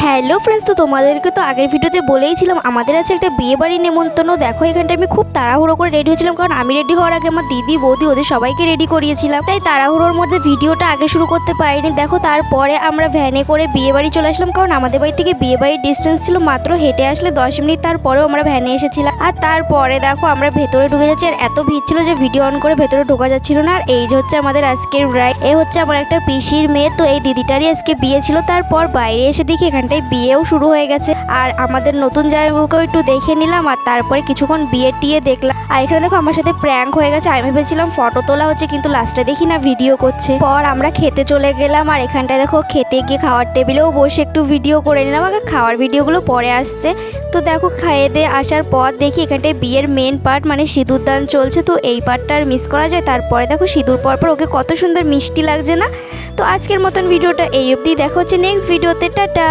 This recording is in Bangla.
হ্যালো ফ্রেন্ডস, তো তোমাদেরকে তো আগের ভিডিওতে বলেইছিলাম আমাদের আছে একটা বিয়ে বাড়ির নেমন্তন্ন। দেখো এখানটা আমি খুব তাড়াহুড়ো করে রেডি হয়েছিলাম, কারণ আমি রেডি হওয়ার আগে আমার দিদি বৌদি ওদের সবাইকে রেডি করিয়েছিলাম, তাই তাড়াহুড়োর মধ্যে ভিডিওটা আগে শুরু করতে পারিনি। দেখো তারপরে আমরা ভ্যানে করে বিয়ে বাড়ি চলে আসলাম, কারণ আমাদের বাড়ি থেকে বিয়ে বাড়ির ডিস্টেন্স ছিল মাত্র হেঁটে আসলে 10 মিনিট। তারপরেও আমরা ভ্যানে এসেছিলাম। আর তারপরে দেখো আমরা ভেতরে ঢুকে যাচ্ছি, আর এত ভিড় ছিল যে ভিডিও অন করে ভেতরে ঢোকা যাচ্ছিল না। আর এই যে হচ্ছে আমাদের আজকের ব্রাইড, এ হচ্ছে আমার একটা পিসির মেয়ে। তো এই দিদিটারই আজকে বিয়ে ছিল। তারপর বাইরে এসে দেখি এখানটায় বিয়েও শুরু হয়ে গেছে, আর আমাদের নতুন জামাইবাবুকেও একটু দেখে নিলাম। আর তারপরে কিছুক্ষণ বিয়ে টিয়ে দেখলাম। আর এখানে দেখো আমার সাথে প্র্যাঙ্ক হয়ে গেছে। আমি ভেবেছিলাম ফটো তোলা হচ্ছে, কিন্তু লাস্টে দেখি না ভিডিও করছে। পর আমরা খেতে চলে গেলাম, আর এখানটায় দেখো খেতে গিয়ে খাওয়ার টেবিলেও বসে একটু ভিডিও করে নিলাম। আর খাওয়ার ভিডিওগুলো পরে আসছে। তো দেখো খাইয়ে দিয়ে আসার পর দেখি এখানটায় বিয়ের মেন পার্ট মানে সিঁদুর দান চলছে। তো এই পার্টটা আর মিস করা যায়। তারপরে দেখো সিঁদুর পর ওকে কত সুন্দর মিষ্টি লাগছে না। তো আজকের মতন ভিডিওটা এই অবধি, দেখা হচ্ছে নেক্সট ভিডিওতে। টাটা।